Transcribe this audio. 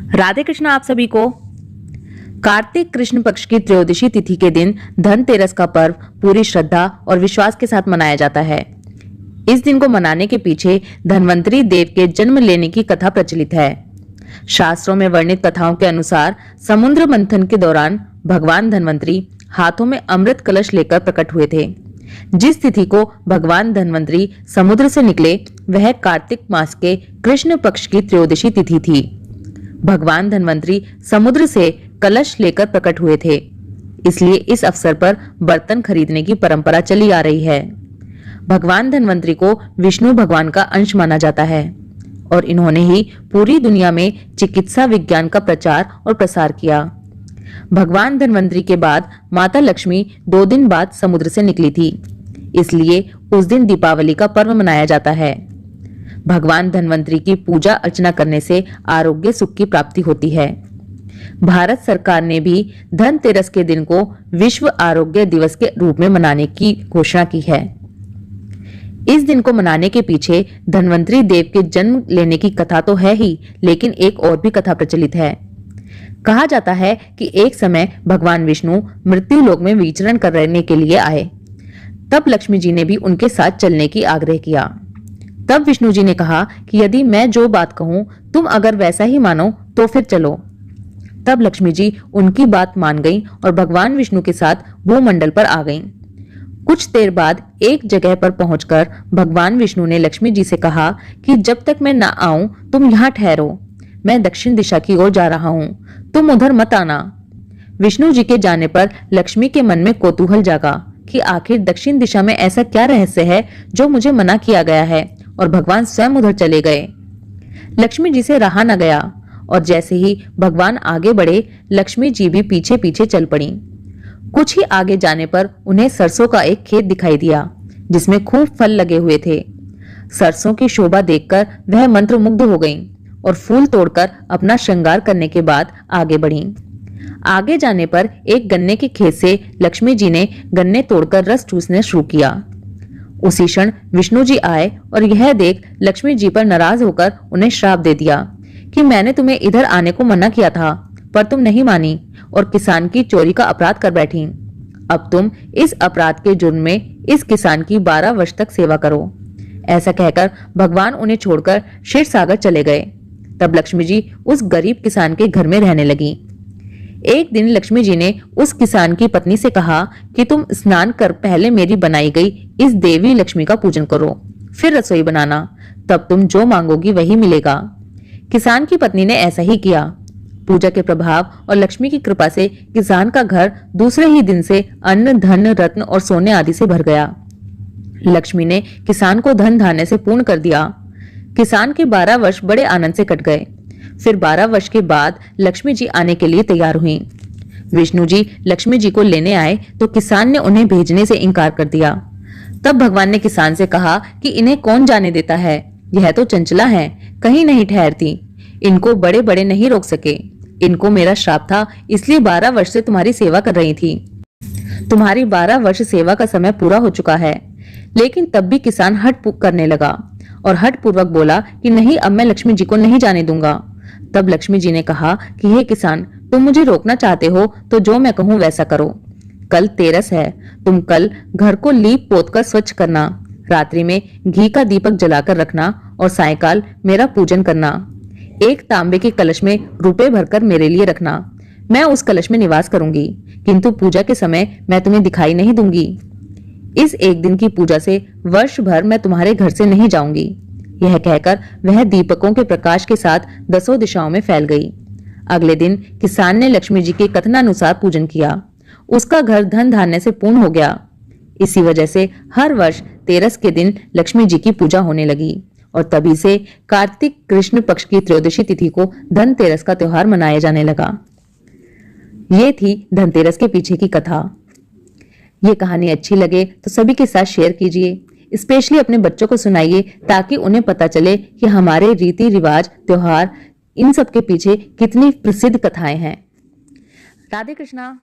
राधे कृष्णा आप सभी को। कार्तिक कृष्ण पक्ष की त्रयोदशी तिथि के दिन धनतेरस का पर्व पूरी श्रद्धा और विश्वास के साथ मनाया जाता है। इस दिन को मनाने के पीछे धन्वंतरी देव के जन्म लेने की कथा प्रचलित है। शास्त्रों में वर्णित कथाओं के अनुसार समुद्र मंथन के दौरान भगवान धन्वंतरी हाथों में अमृत कलश लेकर प्रकट हुए थे। जिस तिथि को भगवान धन्वंतरी समुद्र से निकले वह कार्तिक मास के कृष्ण पक्ष की त्रयोदशी तिथि थी। भगवान धन्वंतरी समुद्र से कलश लेकर प्रकट हुए थे, इसलिए इस अवसर पर बर्तन खरीदने की परंपरा चली आ रही है। भगवान धन्वंतरी को विष्णु भगवान का अंश माना जाता है और इन्होंने ही पूरी दुनिया में चिकित्सा विज्ञान का प्रचार और प्रसार किया। भगवान धन्वंतरी के बाद माता लक्ष्मी 2 दिन बाद समुद्र से निकली थी, इसलिए उस दिन दीपावली का पर्व मनाया जाता है। भगवान धन्वंतरी की पूजा अर्चना करने से आरोग्य सुख की प्राप्ति होती है। भारत सरकार ने भी धनतेरस के दिन को विश्व आरोग्य दिवस के रूप में मनाने की घोषणा की है। इस दिन को मनाने के पीछे धन्वंतरी देव के जन्म लेने की कथा तो है ही, लेकिन एक और भी कथा प्रचलित है। कहा जाता है कि एक समय भगवान विष्णु मृत्यु लोक में विचरण करने के लिए आए। तब लक्ष्मी जी ने भी उनके साथ चलने की आग्रह किया। तब विष्णु जी ने कहा कि यदि मैं जो बात कहूं तुम अगर वैसा ही मानो तो फिर चलो। तब लक्ष्मी जी उनकी बात मान गईं और भगवान विष्णु के साथ भूमंडल पर आ गईं। कुछ देर बाद एक जगह पर पहुंचकर भगवान विष्णु ने लक्ष्मी जी से कहा कि जब तक मैं ना आऊं तुम यहाँ ठहरो, मैं दक्षिण दिशा की ओर जा रहा हूं, तुम उधर मत आना। विष्णु जी के जाने पर लक्ष्मी के मन में कौतूहल जागा कि आखिर दक्षिण दिशा में ऐसा क्या रहस्य है जो मुझे मना किया गया है, और भगवान स्वयं उधर चले गए। लक्ष्मी जी से रहा न गया और जैसे ही भगवान आगे बढ़े लक्ष्मी जी भी पीछे पीछे चल पड़ी। कुछ ही आगे जाने पर उन्हें सरसों का एक खेत दिखाई दिया जिसमें खूब फल लगे हुए थे। सरसों की शोभा देखकर वह मंत्रमुग्ध हो गईं और फूल तोड़कर अपना श्रृंगार करने के बाद आगे बढ़ीं। आगे जाने पर एक गन्ने के खेत से लक्ष्मी जी ने गन्ने तोड़कर रस चूसने शुरू किया। उसी क्षण विष्णु जी आए और यह देख लक्ष्मी जी पर नाराज होकर उन्हें श्राप दे दिया कि मैंने तुम्हें इधर आने को मना किया था पर तुम नहीं मानी और किसान की चोरी का अपराध कर बैठी। अब तुम इस अपराध के जुर्म में इस किसान की 12 वर्ष तक सेवा करो। ऐसा कहकर भगवान उन्हें छोड़कर क्षीर सागर चले गए। तब लक्ष्मी जी उस गरीब किसान के घर में रहने लगी। एक दिन लक्ष्मी जी ने उस किसान की पत्नी से कहा कि तुम स्नान कर पहले मेरी बनाई गई इस देवी लक्ष्मी का पूजन करो, फिर रसोई बनाना, तब तुम जो मांगोगी वही मिलेगा। किसान की पत्नी ने ऐसा ही किया। पूजा के प्रभाव और लक्ष्मी की कृपा से किसान का घर दूसरे ही दिन से अन्न, धन, रत्न और सोने आदि से भर गया। लक्ष्मी ने किसान को धन धान्य से पूर्ण कर दिया। किसान के 12 वर्ष बड़े आनंद से कट गए। फिर 12 वर्ष के बाद लक्ष्मी जी आने के लिए तैयार हुई। विष्णु जी लक्ष्मी जी को लेने आए तो किसान ने उन्हें भेजने से इनकार कर दिया। तब भगवान ने किसान से कहा कि इन्हें कौन जाने देता है, यह तो चंचला है, कहीं नहीं ठहरती, इनको बड़े बड़े नहीं रोक सके। इनको मेरा श्राप था, इसलिए 12 वर्ष से तुम्हारी सेवा कर रही थी। तुम्हारी 12 वर्ष सेवा का समय पूरा हो चुका है। लेकिन तब भी किसान हट करने लगा और हट पूर्वक बोला कि नहीं, अब मैं लक्ष्मी जी को नहीं जाने दूंगा। तब लक्ष्मी जी ने कहा कि हे किसान, तुम मुझे रोकना चाहते हो तो जो मैं कहूँ वैसा करो। कल तेरस है, तुम कल घर को लीप पोत कर स्वच्छ करना, रात्रि में घी का दीपक जलाकर रखना और सायकाल मेरा पूजन करना। एक तांबे के कलश में रुपए भरकर मेरे लिए रखना। मैं उस कलश में निवास करूंगी, किंतु पूजा के समय मैं तुम्हें दिखाई नहीं दूंगी। इस एक दिन की पूजा से वर्ष भर मैं तुम्हारे घर से नहीं जाऊंगी। यह कहकर वह दीपकों के प्रकाश के साथ 10 दिशाओं में फैल गई। अगले दिन किसान ने लक्ष्मी जी के कथनानुसार पूजन किया। उसका घर धन धान्य से पूर्ण हो गया। इसी वजह से हर वर्ष तेरस के दिन लक्ष्मी जी की पूजा होने लगी और तभी से कार्तिक कृष्ण पक्ष की त्रयोदशी तिथि को धनतेरस का त्योहार मनाया जाने लगा। ये थी धनतेरस के पीछे की कथा। ये कहानी अच्छी लगे तो सभी के साथ शेयर कीजिए, स्पेशली अपने बच्चों को सुनाइए ताकि उन्हें पता चले कि हमारे रीति रिवाज, त्योहार, इन सब के पीछे कितनी प्रसिद्ध कथाएं हैं। राधे कृष्णा।